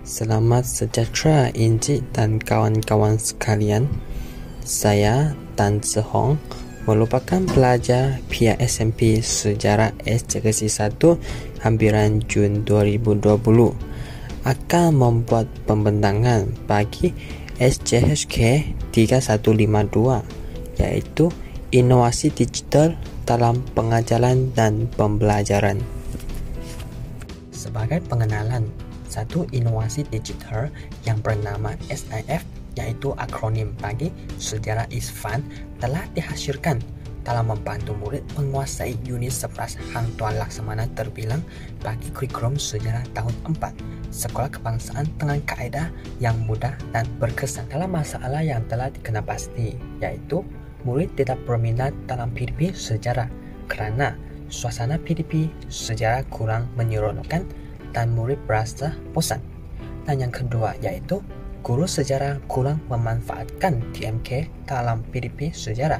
Selamat sejahtera Encik dan kawan-kawan sekalian. Saya Tan Zihong merupakan pelajar PISMP Sejarah SJKC 1 Hampiran Jun 2020 akan membuat pembentangan bagi SJHK 3152 iaitu Inovasi Digital dalam Pengajaran dan Pembelajaran. Sebagai pengenalan, satu inovasi digital yang bernama SIF yaitu akronim bagi Sejarah is Fun telah dihasilkan dalam membantu murid menguasai unit 11 Hang Tuah Laksamana terbilang bagi kurikulum sejarah tahun 4 Sekolah Kebangsaan dengan kaedah yang mudah dan berkesan. Dalam masalah yang telah dikenal pasti yaitu murid tidak berminat dalam PDP sejarah kerana suasana PDP sejarah kurang menyeronokkan dan murid berasa bosan. Dan yang kedua yaitu guru sejarah kurang memanfaatkan TMK dalam PDP sejarah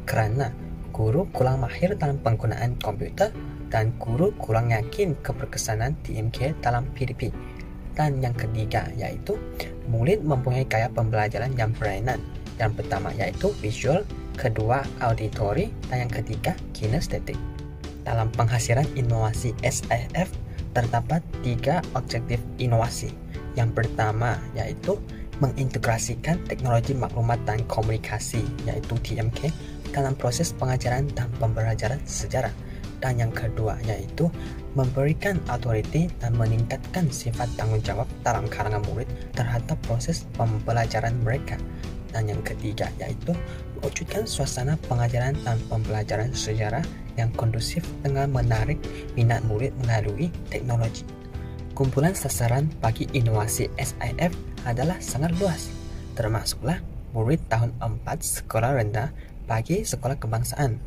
kerana guru kurang mahir dalam penggunaan komputer dan guru kurang yakin keberkesanan TMK dalam PDP. Dan yang ketiga yaitu murid mempunyai gaya pembelajaran yang berlainan. Yang pertama yaitu visual, kedua auditory, dan yang ketiga kinestetik. Dalam penghasilan inovasi SIF terdapat 3 objektif inovasi. Yang pertama yaitu mengintegrasikan teknologi maklumat dan komunikasi yaitu TMK dalam proses pengajaran dan pembelajaran sejarah. Dan yang kedua yaitu memberikan authority dan meningkatkan sifat tanggung jawab dalam kalangan murid terhadap proses pembelajaran mereka. Dan yang ketiga yaitu mewujudkan suasana pengajaran dan pembelajaran sejarah yang kondusif dengan menarik minat murid melalui teknologi. Kumpulan sasaran bagi inovasi SIF adalah sangat luas, termasuklah murid tahun 4 sekolah rendah bagi sekolah kebangsaan,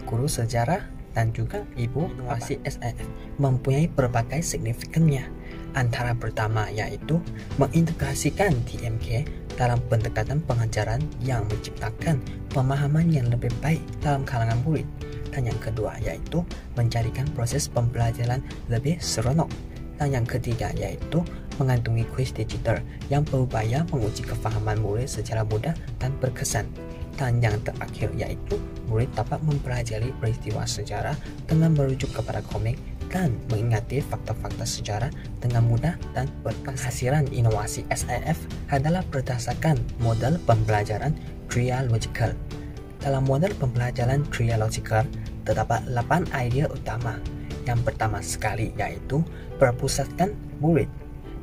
guru sejarah, dan juga ibu. Inovasi SIF mempunyai berbagai signifikannya. Antara pertama yaitu mengintegrasikan TMK dalam pendekatan pengajaran yang menciptakan pemahaman yang lebih baik dalam kalangan murid. Dan yang kedua yaitu menjadikan proses pembelajaran lebih seronok. Dan yang ketiga yaitu mengantungi kuis digital yang berupaya menguji kefahaman murid secara mudah dan berkesan. Dan yang terakhir yaitu murid dapat mempelajari peristiwa sejarah dengan merujuk kepada komik dan mengingati fakta-fakta sejarah dengan mudah dan berkesan. Hasil inovasi SIF adalah berdasarkan model pembelajaran trialogical. Dalam model pembelajaran trialogical terdapat 8 idea utama. Yang pertama sekali yaitu berpusatkan murid.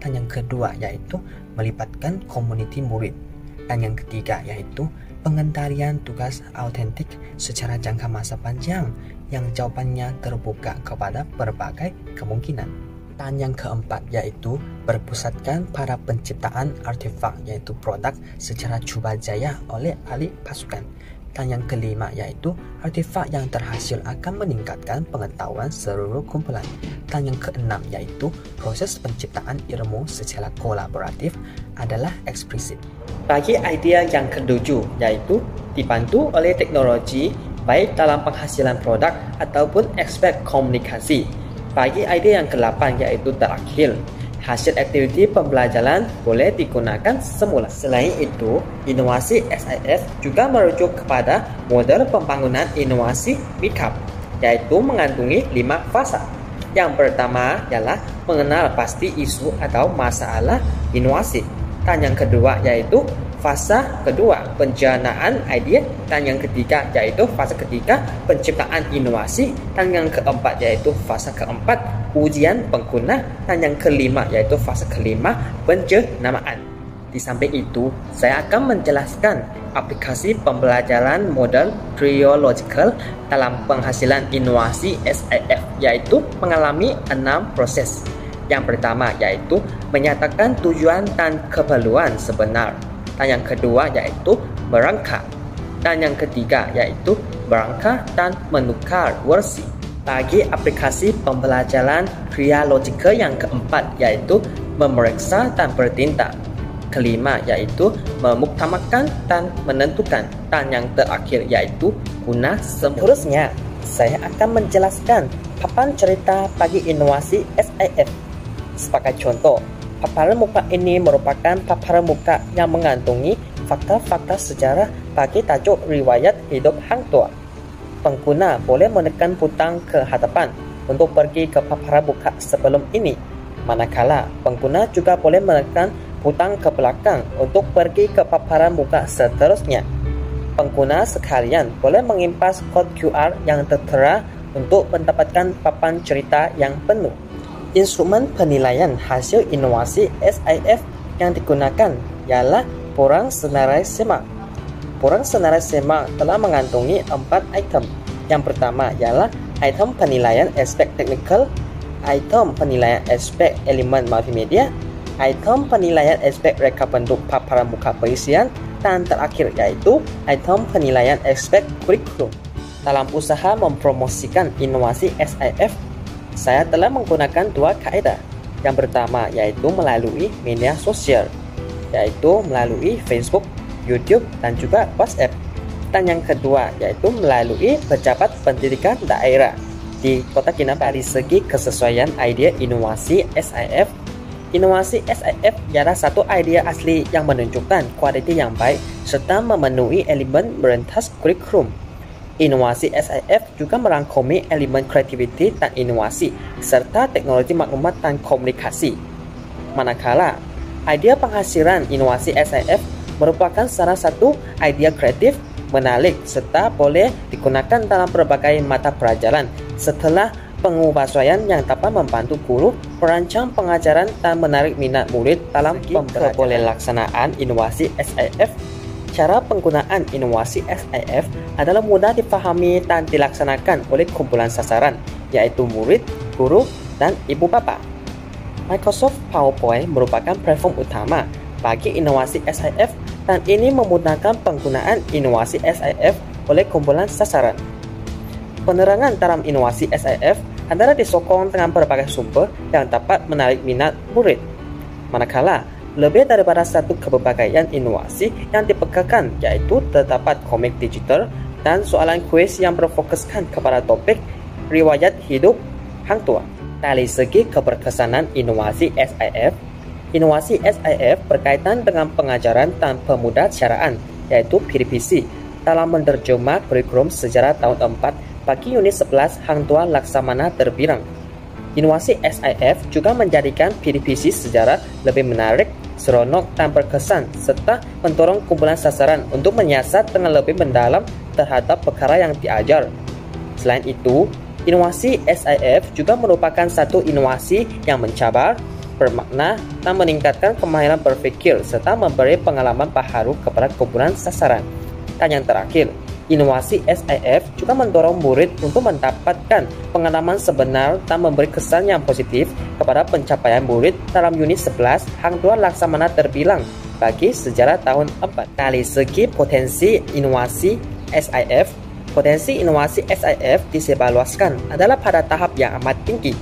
Dan yang kedua yaitu melibatkan komuniti murid. Dan yang ketiga yaitu pengendalian tugas autentik secara jangka masa panjang yang jawabannya terbuka kepada berbagai kemungkinan. Dan yang keempat yaitu berpusatkan pada penciptaan artefak yaitu produk secara cuba jaya oleh ahli pasukan. Dan yang kelima yaitu artefak yang terhasil akan meningkatkan pengetahuan seluruh kumpulan. Dan yang keenam yaitu proses penciptaan ilmu secara kolaboratif adalah eksplisit. Bagi idea yang ketujuh yaitu dibantu oleh teknologi baik dalam penghasilan produk ataupun aspek komunikasi. Bagi idea yang ke-8 yaitu terakhir, hasil aktiviti pembelajaran boleh digunakan semula. Selain itu, inovasi SIF juga merujuk kepada model pembangunan inovasi MICAP, yaitu mengandungi 5 fasa. Yang pertama ialah mengenal pasti isu atau masalah inovasi. Dan yang kedua yaitu fasa kedua pencernaan idea. Dan yang ketiga yaitu fasa ketiga penciptaan inovasi. Dan yang keempat yaitu fasa keempat ujian pengguna. Dan yang kelima yaitu fasa kelima penjernamaan. Di samping itu, saya akan menjelaskan aplikasi pembelajaran model triological dalam penghasilan inovasi SIF, yaitu mengalami 6 proses. Yang pertama yaitu menyatakan tujuan dan keperluan sebenar. Dan yang kedua yaitu merangka. Dan yang ketiga yaitu merangka dan menukar versi. Bagi aplikasi pembelajaran trialogical yang keempat yaitu memeriksa dan bertindak. Kelima yaitu memuktamakan dan menentukan. Dan yang terakhir yaitu guna seterusnya. Saya akan menjelaskan papan cerita bagi inovasi SIF. Sebagai contoh, Paparan muka ini merupakan paparan muka yang mengandungi fakta-fakta sejarah bagi tajuk riwayat hidup Hang Tuah. Pengguna boleh menekan butang ke hadapan untuk pergi ke paparan muka sebelum ini, manakala pengguna juga boleh menekan butang ke belakang untuk pergi ke paparan muka seterusnya. Pengguna sekalian boleh mengimpas kod QR yang tertera untuk mendapatkan papan cerita yang penuh. Instrumen penilaian hasil inovasi SIF yang digunakan ialah Borang Senarai Semak. Borang Senarai Semak telah mengandungi 4 item. Yang pertama ialah item penilaian aspek teknikal, item penilaian aspek elemen multimedia, item penilaian aspek reka bentuk paparan muka perisian, dan terakhir yaitu item penilaian aspek kurikulum. Dalam usaha mempromosikan inovasi SIF, saya telah menggunakan 2 kaedah. Yang pertama yaitu melalui media sosial, yaitu melalui Facebook, YouTube, dan juga WhatsApp. Dan yang kedua yaitu melalui pejabat pendidikan daerah di Kota Kinabalu. Dari segi kesesuaian idea inovasi SIF, inovasi SIF ialah satu idea asli yang menunjukkan kualiti yang baik serta memenuhi elemen merentas kurikulum. Inovasi SIF juga merangkumi elemen kreativiti dan inovasi serta teknologi maklumat dan komunikasi. Manakala idea penghasilan inovasi SIF merupakan salah satu idea kreatif, menarik serta boleh digunakan dalam berbagai mata pelajaran setelah pengubahsuaian yang dapat membantu guru merancang pengajaran dan menarik minat murid dalam pembelajaran. Boleh laksanaan inovasi SIF. Cara penggunaan inovasi SIF adalah mudah dipahami dan dilaksanakan oleh kumpulan sasaran, yaitu murid, guru, dan ibu bapa. Microsoft PowerPoint merupakan platform utama bagi inovasi SIF dan ini memudahkan penggunaan inovasi SIF oleh kumpulan sasaran. Penerangan dalam inovasi SIF adalah disokong dengan berbagai sumber yang dapat menarik minat murid. Manakala lebih daripada satu kepelbagaian inovasi yang dipegakan, yaitu terdapat komik digital dan soalan kuis yang berfokuskan kepada topik riwayat hidup Hang Tuah. Dari segi keberkesanan inovasi SIF, inovasi SIF berkaitan dengan pengajaran dan pemudahcaraan, yaitu PDPC, dalam menerjemah kurikulum sejarah tahun 4 bagi unit 11 Hang Tuah Laksamana terbilang. Inovasi SIF juga menjadikan PDPC sejarah lebih menarik, seronok, dan berkesan, serta mendorong kumpulan sasaran untuk menyiasat dengan lebih mendalam terhadap perkara yang diajar. Selain itu, inovasi SIF juga merupakan satu inovasi yang mencabar, bermakna, dan meningkatkan kemahiran berfikir serta memberi pengalaman baharu kepada kumpulan sasaran. Dan yang terakhir, inovasi SIF juga mendorong murid untuk mendapatkan pengalaman sebenar dan memberi kesan yang positif kepada pencapaian murid dalam unit 11 Hang Tuah Laksamana terbilang bagi sejarah tahun 4. Dari segi potensi inovasi SIF, potensi inovasi SIF disebarluaskan adalah pada tahap yang amat tinggi.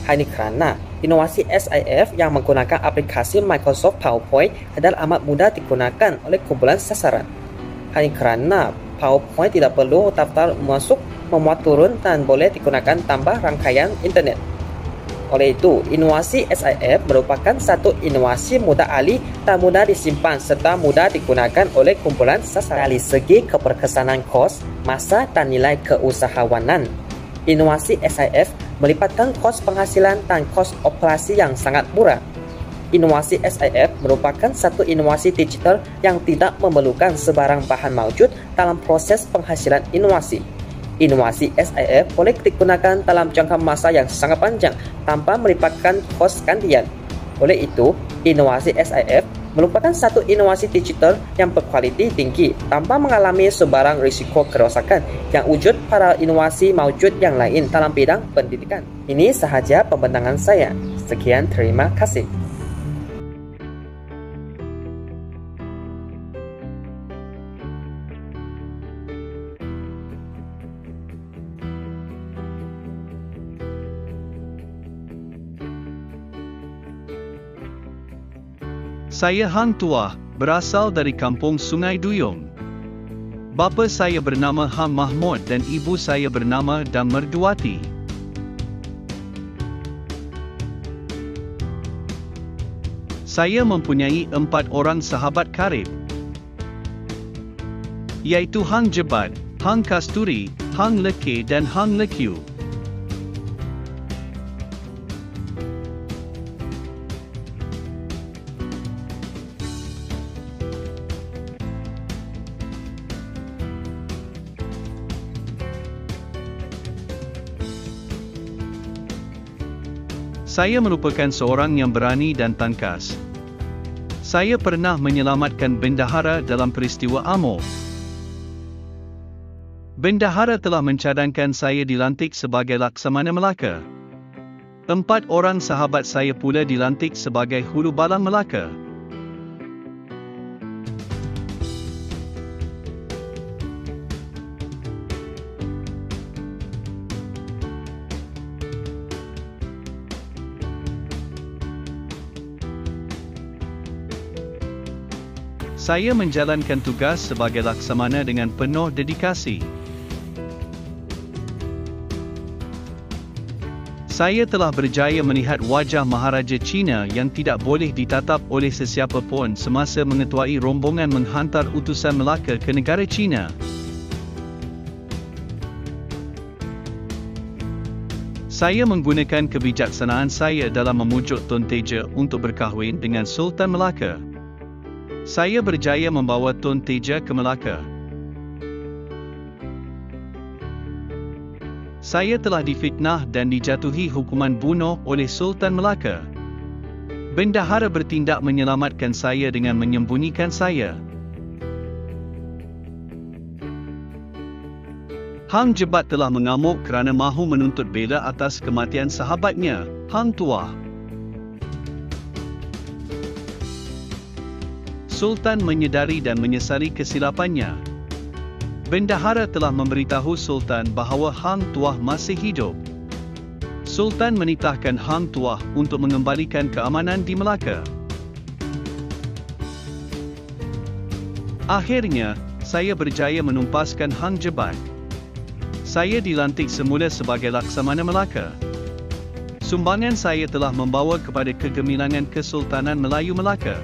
Hal ini kerana inovasi SIF yang menggunakan aplikasi Microsoft PowerPoint adalah amat mudah digunakan oleh kumpulan sasaran. Hal ini kerana PowerPoint tidak perlu daftar masuk, memuat turun, dan boleh digunakan tanpa rangkaian internet. Oleh itu, inovasi SIF merupakan satu inovasi mudah alih dan mudah disimpan serta mudah digunakan oleh kumpulan sasaran. Dari segi keberkesanan kos, masa, dan nilai keusahawanan, inovasi SIF melibatkan kos penghasilan dan kos operasi yang sangat murah. Inovasi SIF merupakan satu inovasi digital yang tidak memerlukan sebarang bahan maujud dalam proses penghasilan inovasi. Inovasi SIF boleh digunakan dalam jangka masa yang sangat panjang tanpa melibatkan kos gantian. Oleh itu, inovasi SIF merupakan satu inovasi digital yang berkualiti tinggi tanpa mengalami sebarang risiko kerosakan yang wujud pada inovasi maujud yang lain dalam bidang pendidikan. Ini sahaja pembentangan saya. Sekian, terima kasih. Saya Hang Tuah, berasal dari kampung Sungai Duyung. Bapa saya bernama Ham Mahmud dan ibu saya bernama Dam Merduati. Saya mempunyai 4 orang sahabat karib, iaitu Hang Jebat, Hang Kasturi, Hang Lekeh dan Hang Lekyu. Saya merupakan seorang yang berani dan tangkas. Saya pernah menyelamatkan bendahara dalam peristiwa Amor. Bendahara telah mencadangkan saya dilantik sebagai Laksamana Melaka. 4 orang sahabat saya pula dilantik sebagai Hulu Balang Melaka. Saya menjalankan tugas sebagai Laksamana dengan penuh dedikasi. Saya telah berjaya melihat wajah Maharaja China yang tidak boleh ditatap oleh sesiapa pun semasa mengetuai rombongan menghantar utusan Melaka ke negara China. Saya menggunakan kebijaksanaan saya dalam memujuk Tun Teja untuk berkahwin dengan Sultan Melaka. Saya berjaya membawa Tun Teja ke Melaka. Saya telah difitnah dan dijatuhi hukuman bunuh oleh Sultan Melaka. Bendahara bertindak menyelamatkan saya dengan menyembunyikan saya. Hang Jebat telah mengamuk kerana mahu menuntut bela atas kematian sahabatnya, Hang Tuah. Sultan menyedari dan menyesali kesilapannya. Bendahara telah memberitahu Sultan bahawa Hang Tuah masih hidup. Sultan menitahkan Hang Tuah untuk mengembalikan keamanan di Melaka. Akhirnya, saya berjaya menumpaskan Hang Jebat. Saya dilantik semula sebagai Laksamana Melaka. Sumbangan saya telah membawa kepada kegemilangan Kesultanan Melayu Melaka.